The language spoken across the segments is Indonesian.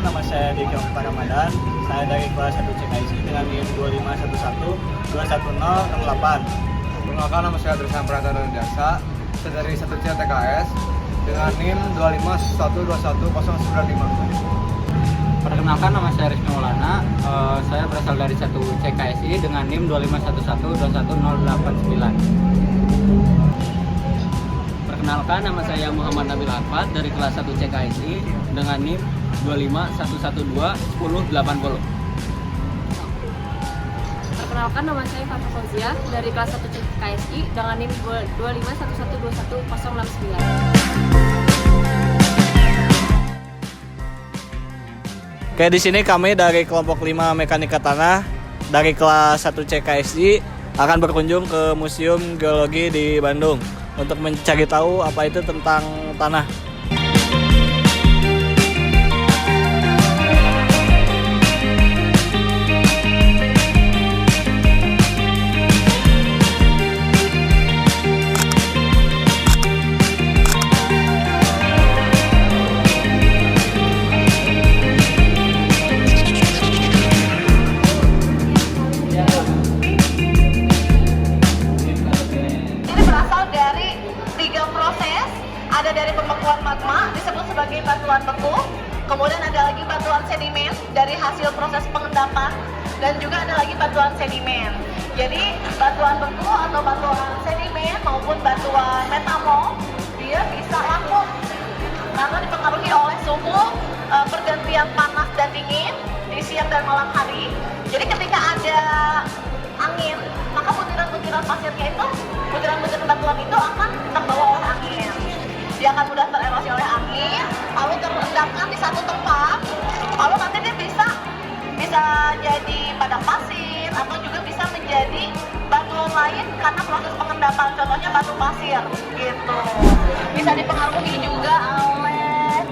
nama saya Diki Okta Ramadan. Saya dari kelas 1 CKSI dengan NIM 251201068. Perkenalkan, nama saya Trisam Pratama Jasa. Saya dari 1C TKS dengan NIM 2511095. Perkenalkan, nama saya Rizky Maulana. Saya berasal dari 1 CKSI dengan NIM 251121089. Perkenalkan, nama saya Muhammad Nabil Arfad dari kelas 1 CKSI dengan NIM 251121080. Perkenalkan, nama saya Fafa Fauzia dari kelas 1 KSI dengan NIM 251121069. Oke, di sini kami dari kelompok 5 Mekanika Tanah dari kelas 1 CKSI akan berkunjung ke Museum Geologi di Bandung untuk mencari tahu apa itu tentang tanah. Ada dari pembekuan magma disebut sebagai batuan beku, kemudian ada lagi batuan sedimen dari hasil proses pengendapan, dan juga ada lagi batuan sedimen. Jadi batuan beku atau batuan sedimen maupun batuan metamorf dia bisa laku karena dipengaruhi oleh suhu pergantian panas dan dingin di siang dan malam hari. Jadi ketika ada angin, maka butiran-butiran pasirnya itu, butiran-butiran batuan itu akan terbawa oleh angin. Dia akan mudah tererosi oleh angin, lalu terendapkan di satu tempat, lalu nanti dia bisa jadi padang pasir atau juga bisa menjadi batuan lain karena proses pengendapan, contohnya batu pasir gitu. Bisa dipengaruhi juga oleh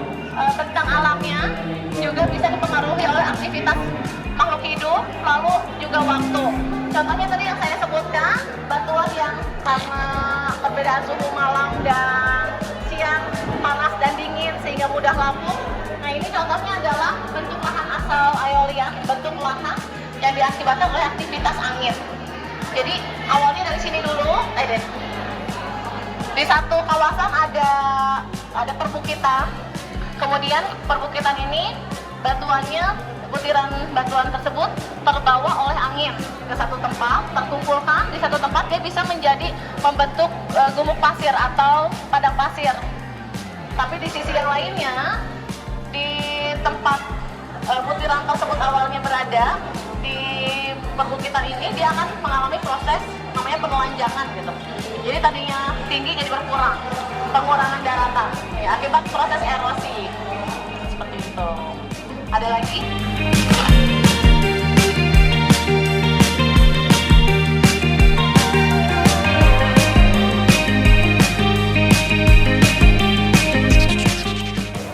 bentang alamnya, juga bisa dipengaruhi oleh aktivitas makhluk hidup, lalu juga waktu. Contohnya tadi yang saya sebutkan, batuan yang karena perbedaan suhu malam dan siang panas dan dingin sehingga mudah lapuk. Nah, ini contohnya adalah bentuk lahan asal aeolian, bentuk lahan yang diakibatkan oleh aktivitas angin. Jadi awalnya dari sini dulu, di satu kawasan ada perbukitan, kemudian perbukitan ini butiran batuan tersebut terbawa oleh angin ke satu tempat, terkumpulkan di satu tempat, dia bisa menjadi membentuk gumuk pasir atau padang pasir. Tapi di sisi yang lainnya, di tempat butiran tersebut awalnya berada di perbukitan ini, dia akan mengalami proses namanya penelanjangan gitu. Jadi tadinya tinggi jadi berkurang, pengurangan daratan ya, akibat proses erosi seperti itu. Ada lagi?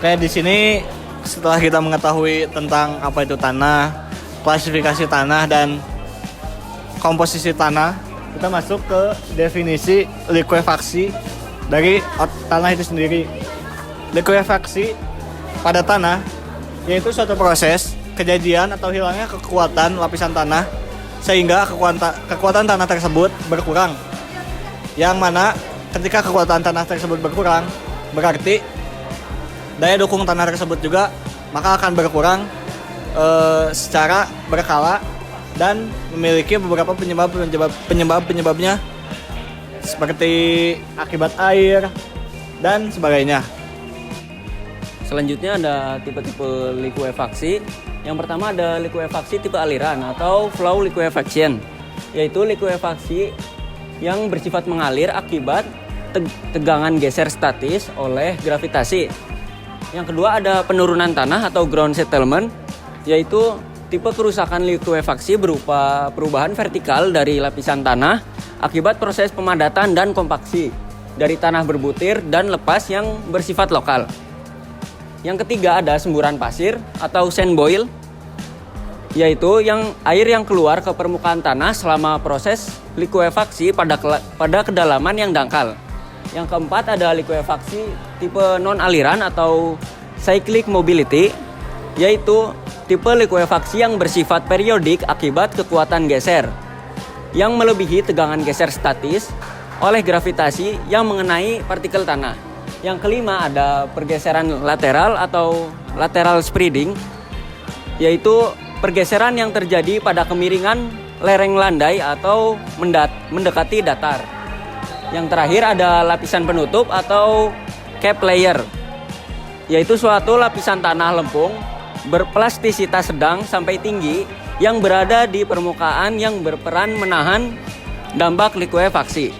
Oke, di sini setelah kita mengetahui tentang apa itu tanah, klasifikasi tanah dan komposisi tanah, kita masuk ke definisi likuifaksi dari tanah itu sendiri. Likuifaksi pada tanah yaitu suatu proses kejadian atau hilangnya kekuatan lapisan tanah sehingga kekuatan tanah tersebut berkurang. Yang mana ketika kekuatan tanah tersebut berkurang, berarti daya dukung tanah tersebut juga maka akan berkurang secara berkala dan memiliki beberapa penyebabnya seperti akibat air dan sebagainya. Selanjutnya ada tipe-tipe likuifaksi. Yang pertama ada likuifaksi tipe aliran atau flow liquefaction, yaitu likuifaksi yang bersifat mengalir akibat tegangan geser statis oleh gravitasi. Yang kedua ada penurunan tanah atau ground settlement, yaitu tipe kerusakan likuifaksi berupa perubahan vertikal dari lapisan tanah akibat proses pemadatan dan kompaksi dari tanah berbutir dan lepas yang bersifat lokal. Yang ketiga ada semburan pasir atau sand boil, yaitu air yang keluar ke permukaan tanah selama proses likuifaksi pada kedalaman yang dangkal. Yang keempat ada likuifaksi tipe non-aliran atau cyclic mobility, yaitu tipe likuifaksi yang bersifat periodik akibat kekuatan geser yang melebihi tegangan geser statis oleh gravitasi yang mengenai partikel tanah. Yang kelima ada pergeseran lateral atau lateral spreading, yaitu pergeseran yang terjadi pada kemiringan lereng landai atau mendekati datar. Yang terakhir ada lapisan penutup atau cap layer, yaitu suatu lapisan tanah lempung berplastisitas sedang sampai tinggi yang berada di permukaan yang berperan menahan dampak likuifaksi.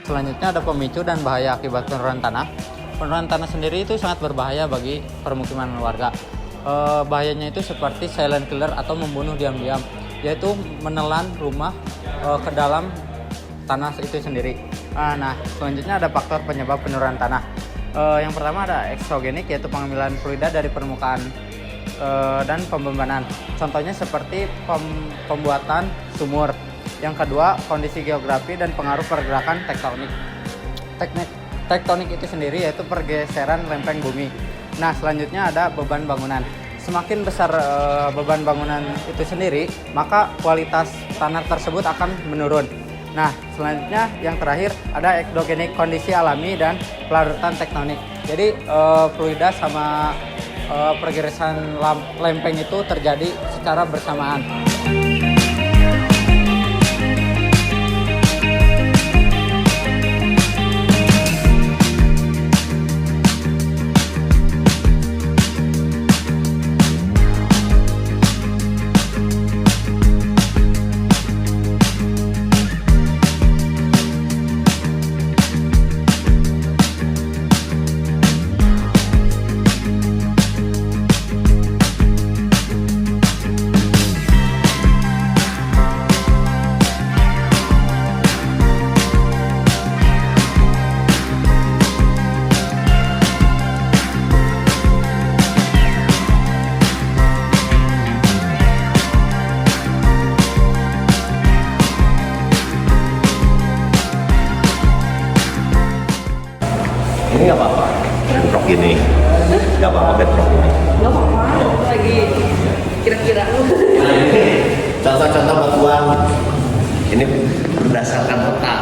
Selanjutnya ada pemicu dan bahaya akibat penurunan tanah. Penurunan tanah sendiri itu sangat berbahaya bagi permukiman warga. Bahayanya itu seperti silent killer atau membunuh diam-diam, yaitu menelan rumah ke dalam tanah itu sendiri. Nah, selanjutnya ada faktor penyebab penurunan tanah. Yang pertama ada eksogenik, yaitu pengambilan fluida dari permukaan dan pembebanan. Contohnya seperti pembuatan sumur. Yang kedua, kondisi geografi dan pengaruh pergerakan tektonik. Tektonik itu sendiri yaitu pergeseran lempeng bumi. Nah, selanjutnya ada beban bangunan. Semakin besar beban bangunan itu sendiri, maka kualitas tanah tersebut akan menurun. Nah, selanjutnya yang terakhir ada eksogenik, kondisi alami dan pelarutan tektonik. Jadi fluida sama pergerakan lempeng itu terjadi secara bersamaan. Ini nggak apa-apa, bentrok gini. Nggak apa-apa bentrok gini. Nggak apa-apa, lagi kira-kira. Contoh-contoh batuan ini berdasarkan peta.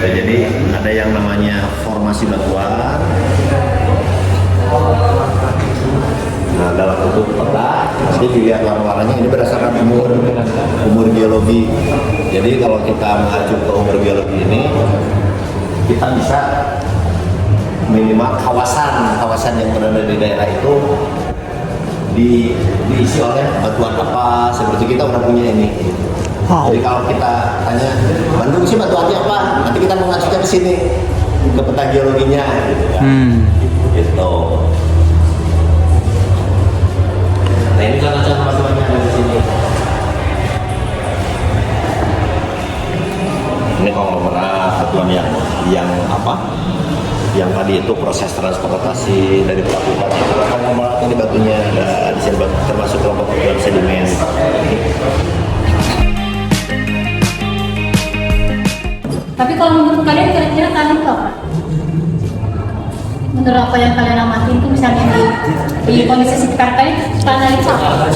Ya, jadi ada yang namanya formasi batuan. Nah, dalam bentuk peta, nanti dilihat warna-warnanya. Ini berdasarkan umur geologi. Jadi kalau kita mengacu ke umur geologi ini, kita bisa minimal kawasan yang berada di daerah itu diisi oleh batuan apa, seperti kita udah punya ini. Wow. Jadi kalau kita tanya Bandung sih batuannya apa, nanti kita mengacunya ke sini, ke peta geologinya gitu kan. Gitu. Nah, ini contoh-contoh batuannya ada di sini. Ini konglomerat batuan yang apa? Yang tadi itu proses transportasi dari pelabuhan itu konglomerat ini batunya ada di sini, termasuk kelompok batuan sedimen. Tapi kalau menurut kalian kira-kira tanah itu apa? Menurut apa yang kalian amatin itu misalnya di kondisi sekitar kalian, tanah itu apa?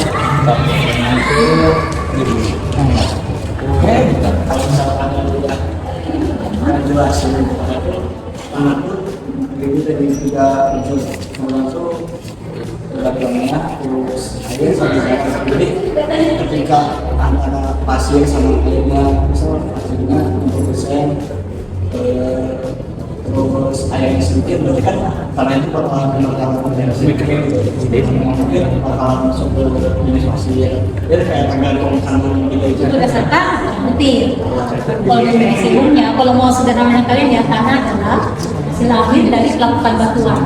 Jadi tadi sudah termasuk beragamnya terus air sampai jadi ketika antara pasir sama airnya misal pasirnya 50% terus airnya sedikit berarti kan karena itu bakalan potensi jadi mungkin bakalan masuk ke jenis pasir jadi kayak tergantung kandungan kita itu berdasarkan detil. Kalau definisi umumnya, kalau mau sederhananya kalian ya tanah adalah hasil akhir dari pelapukan batuan.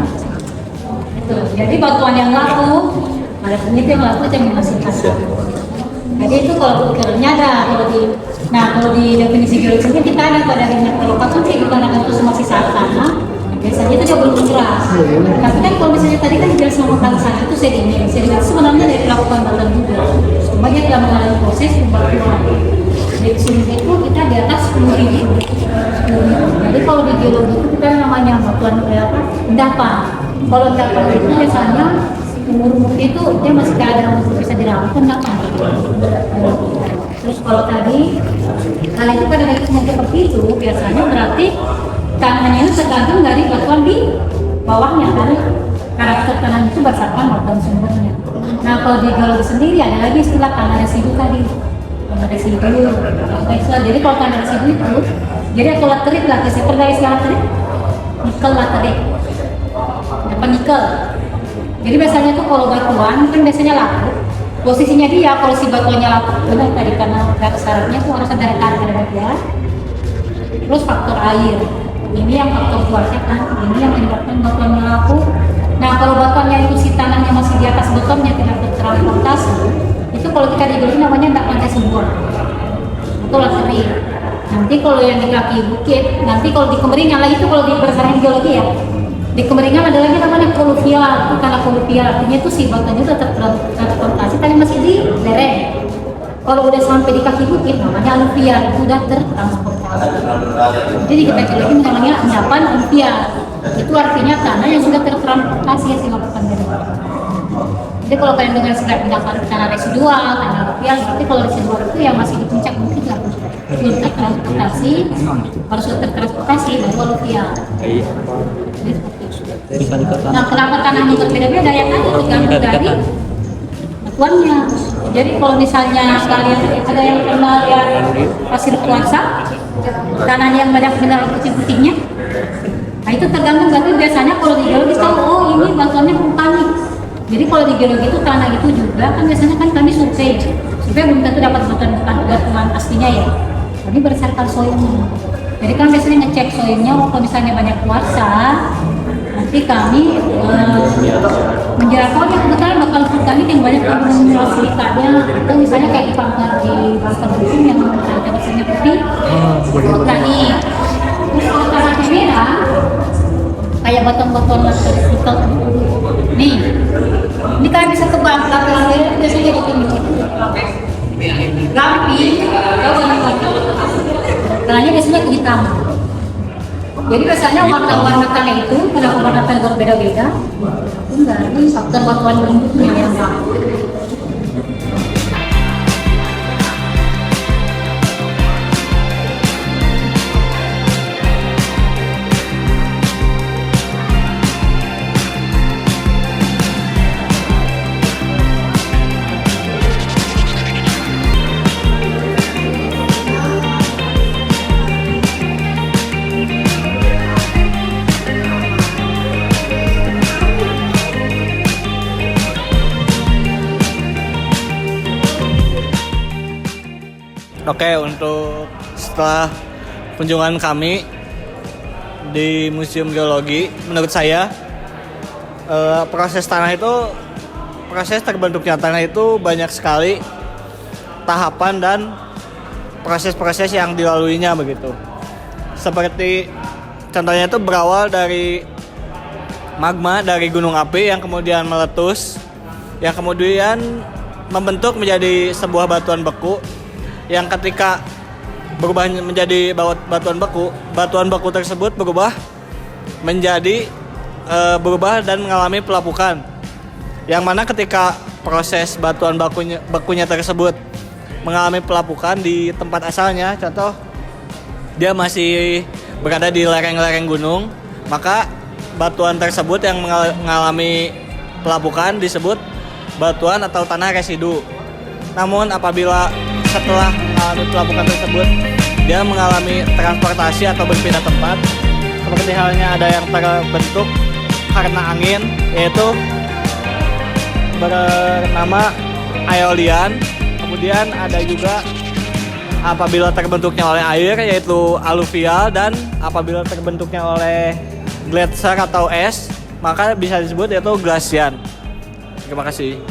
Jadi batuan yang laku, ada peneliti yang laku itu yang menghasilkan. Jadi itu kalau ukirannya ada, kalau di definisi geologi kita ada pada akhirnya kalau konsumsi dikarenakan itu semua sisa tanah, biasanya itu dia belum keras. Tapi kan kalau misalnya tadi kan jelas sama tanah itu sedimen itu sebenarnya dari pelapukan batuan juga. Semuanya telah mengalami proses pembatuan. Di sini itu kita di atas 10.000. Jadi kalau di geologi itu kita namanya batuan endapan. Kalau endapan itu biasanya umur itu dia masih ada untuk bisa dirawat kan nggak kan? Terus kalau tadi hal itu pada yang seperti itu biasanya berarti tanahnya itu tergantung dari batuan di bawahnya kan, karakter tanah itu berdasarkan batuan sumbernya. Nah kalau di geologi sendiri ada lagi istilah tanah residu tadi, tanah residu. Jadi kalau tanah residu itu jadi atau laterit lah, saya pernah istilah laterit, nikel laterit, apa nikel. Jadi biasanya tuh kalau batuan kan biasanya laku, posisinya dia kalau si batuannya laku benar tadi karena syaratnya tuh harus ada kadar dia. Terus faktor air, ini yang faktor cuaca kan, ini yang menyebabkan batuannya laku. Nah kalau batuannya itu si tanahnya masih di atas betonnya tidak tertransportasi, itu kalau kita digeli namanya tidak pantai subur, itu laterit. Nanti kalau yang di kaki bukit, nanti kalau di Kemeringan lagi itu kalau di berdasarkan geologi ya. Di Kemeringan ada lagi namanya koluvial, tanah koluvial, artinya itu si batuannya itu tertransportasi tapi masih di lereng. Kalau udah sampai di kaki bukit namanya aluvial, itu udah tertransportasi. Jadi kita geologi namanya endapan aluvial. Itu artinya tanah yang sudah tertransportasi ya si lakukan dari. Jadi kalau kalian dengar istilah endapan tanah residual, tanah aluvial, berarti kalau residual itu yang masih di puncak bukit lah. Belum tertransportasi, harus tertransportasi baru aluvial. Nah, kenapa tanahnya berbeda-beda ya kan? Tergantung dari batuannya. Jadi kalau misalnya kalian ada yang pernah lihat pasir kuarsa, tanahnya yang banyak mineral putih-putihnya, nah itu tergantung berarti biasanya kalau di geologi tahu oh ini batuannya vulkanik. Jadi kalau di geologi itu tanah itu juga kan biasanya kan kami survei belum tentu dapat batuan aslinya ya. Tapi berdasarkan soilnya. Jadi kan biasanya ngecek soilnya, kalau misalnya banyak kuarsa, nanti kami menjelaskan oh ya kebetulan bakal vulkanik yang banyak mineral silikatnya, atau misalnya kayak di bangkal bukit yang ada basanya putih, vulkanik. Terus kalau tanahnya merah, kayak batuan-batuan nikel. Nih, ini kalian bisa tebak belakang biasanya di sini. Rampi, tanahnya biasanya hitam. Jadi biasanya warna-warna tanah itu, kenapa warna tanah berbeda-beda? Enggak, ini faktor batuan bentuknya yang sama. Oke, untuk setelah kunjungan kami di Museum Geologi, menurut saya proses terbentuknya tanah itu banyak sekali tahapan dan proses-proses yang dilaluinya begitu. Seperti contohnya itu berawal dari magma dari gunung api yang kemudian meletus, yang kemudian membentuk menjadi sebuah batuan beku. Yang ketika berubah menjadi batuan beku tersebut berubah dan mengalami pelapukan. Yang mana ketika proses batuan bekunya tersebut mengalami pelapukan di tempat asalnya, contoh dia masih berada di lereng-lereng gunung, maka batuan tersebut yang mengalami pelapukan disebut batuan atau tanah residu. Namun apabila setelah mengalami pelapukan tersebut dia mengalami transportasi atau berpindah tempat, seperti halnya ada yang terbentuk karena angin, yaitu bernama aeolian. Kemudian ada juga apabila terbentuknya oleh air, yaitu aluvial, dan apabila terbentuknya oleh gletser atau es, maka bisa disebut yaitu glasian. Terima kasih.